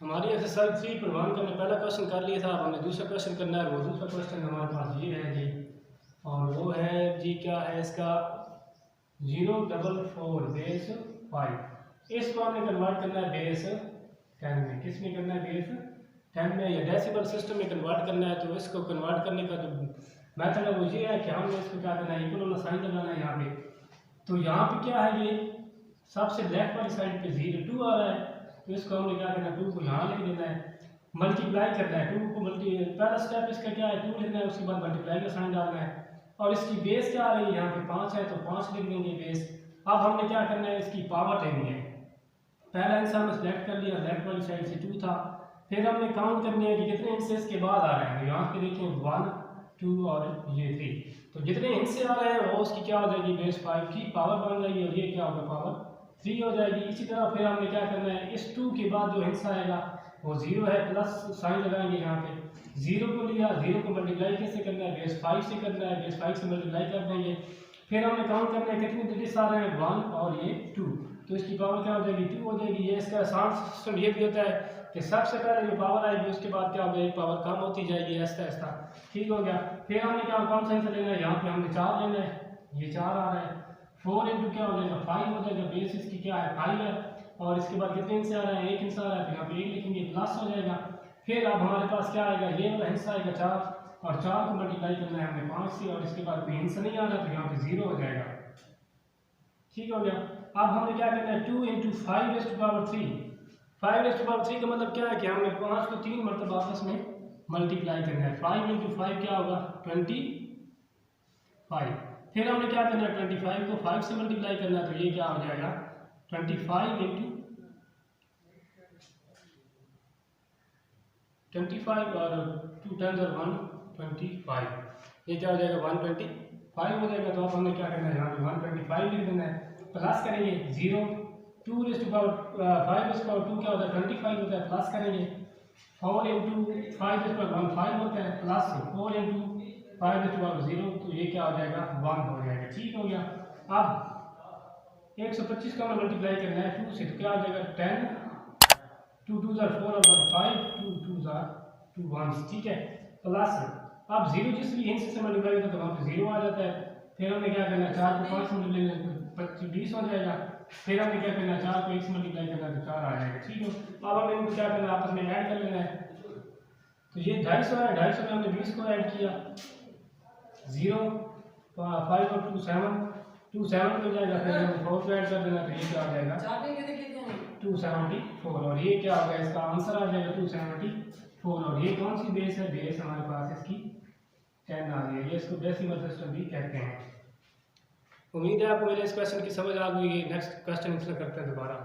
हमारी एक्सरसाइज 3 पर 1 का हमने पहला क्वेश्चन कर लिया था। अब हमें दूसरा क्वेश्चन करना है। वो दूसरा क्वेश्चन हमारे पास ये है जी, और वो है जी क्या है इसका 044 बेस 5। इसको हमने कन्वर्ट करना है बेस 10 में। किस में करना है? बेस 10 में, या डेसिमल सिस्टम में कन्वर्ट करना है। तो इसको कन्वर्ट करने का जो मेथड है वो ये है कि हमने इसको क्या करना है, इक्वल वाला साइन लगाना है यहाँ पे। तो यहाँ पे क्या है, ये सबसे लेफ्ट वाली साइड पे 0 2 आ रहा है, तो इसको हमने क्या करना है, 2 को यहाँ लिख देना है, मल्टीप्लाई करना है 2 को पहला स्टेप इसका क्या है, 2 लिखना है, उसके बाद मल्टीप्लाई का साइन डालना है। और इसकी बेस क्या आ रही है, यहाँ पे 5 है तो 5 लिख देंगे बेस। अब हमने क्या करना है, इसकी पावर लेनी है। पहला हिस्सा हमने सेलेक्ट कर लिया, लेफ्ट वाली साइड से 2 था। फिर हमने काउंट करनी है कि कितने हिस्से इसके बाद आ रहे हैं। तो यहाँ पे देखें 1 2 और ये 3, तो जितने हिस्से आ रहे हैं वो उसकी क्या हो जाएगी, बेस 5 की पावर बन जाएगी, और ये क्या होगा, पावर 3 हो जाएगी। इसी तरह फिर हमने क्या करना है, इस 2 के बाद जो हिस्सा आएगा वो 0 है, प्लस साइन लगाएंगे यहाँ पे। 0 को लिया, 0 को मल्टीप्लाई कैसे करना है, बेस 5 से करना है, बेस 5 से मल्टीप्लाई कर देंगे। फिर हमने काउंट करना है कितने डिजिट्स आ रहे हैं, 1 और ये 2, तो इसकी पावर क्या हो जाएगी, 2 हो जाएगी। ये इसका आसान सिस्टम ये भी होता है कि सबसे पहले जो पावर आएगी उसके बाद क्या होगा, एक पावर कम होती जाएगी ऐसा ऐसा। ठीक हो गया। फिर हमने क्या कौन सा आंसर लेना है, यहाँ पे हमने 4 लेना है, ये 4 आ रहा है। 4 इंटू क्या हो जाएगा, 5 हो जाएगा। बेस इसकी क्या है, 5 है, और इसके बाद कितने हिस्से आ रहे हैं, एक हिस्सा आ रहा है, तो यहाँ पे 1 लिखेंगे, प्लस हो जाएगा। फिर अब हमारे पास क्या आएगा, ये वाला हिस्सा आएगा 4, और 4 को मल्टीप्लाई करना है हमने 5 से, और इसके बाद कोई हिस्सा नहीं आ रहा, तो यहाँ पे 0 हो जाएगा। ठीक हो गया। अब हमने क्या करना है, 2 इंटू 5⁻3। 5⁻3 का मतलब क्या है कि हमने 5 को 3 मरतबा आपस में मल्टीप्लाई करना है। 5 इंटू 5 क्या होगा, 25। फिर हमने क्या करना है, 25 को 5 से मल्टीप्लाई करना है, तो ये क्या हो जाएगा, 25 इंटू 25 और 2 10 और 125, ये क्या हो जाएगा, 125 हो जाएगा। तो अब हमने क्या करना है, यहाँ पे 125 लिख देना है, प्लस करेंगे 0, 2 5 2 क्या होता है, 25 होता है, प्लस करेंगे 4 इंटू 5 5 होता है, प्लस 4 इंटू 5 0, तो ये क्या हो जाएगा, 1 हो जाएगा। ठीक हो गया। अब 125 का हमें मल्टीप्लाई करना है 2 से, तो क्या हो जाएगा, 10 2 2 4 और 5 2 2 2 1, ठीक है, प्लस अब 0 जिस भी हिस्से से मल्टीप्लाई होता है तो वहाँ पे 0 आ जाता है। फिर हमने क्या करना है, 4 को 5 से मल्टीप्लाई करना है 20 हो जाएगा। फिर हमने क्या करना है, 4 को 1 से मल्टीप्लाई करना है तो 4 आ जाएगा। ठीक है। अब हमें इनको क्या करना है, आपस में ऐड कर लेना है। तो ये 250 है, 250 में हमने 20 को ऐड किया, 0 5 और 2 7 2 7 हो जाएगा। फिर हमने 4 को ऐड कर देना, तो ये क्या आ जाएगा, 274, और ये क्या होगा, इसका आंसर आ जाएगा 274। और ये कौन सी बेस है, बेस हमारे पास इसकी 10 आ रही है। ये इसको डेसिमल सिस्टम भी कहते हैं। उम्मीद है आपको मेरे इस क्वेश्चन की समझ आ गई है। नेक्स्ट क्वेश्चन इसमें करते हैं दोबारा।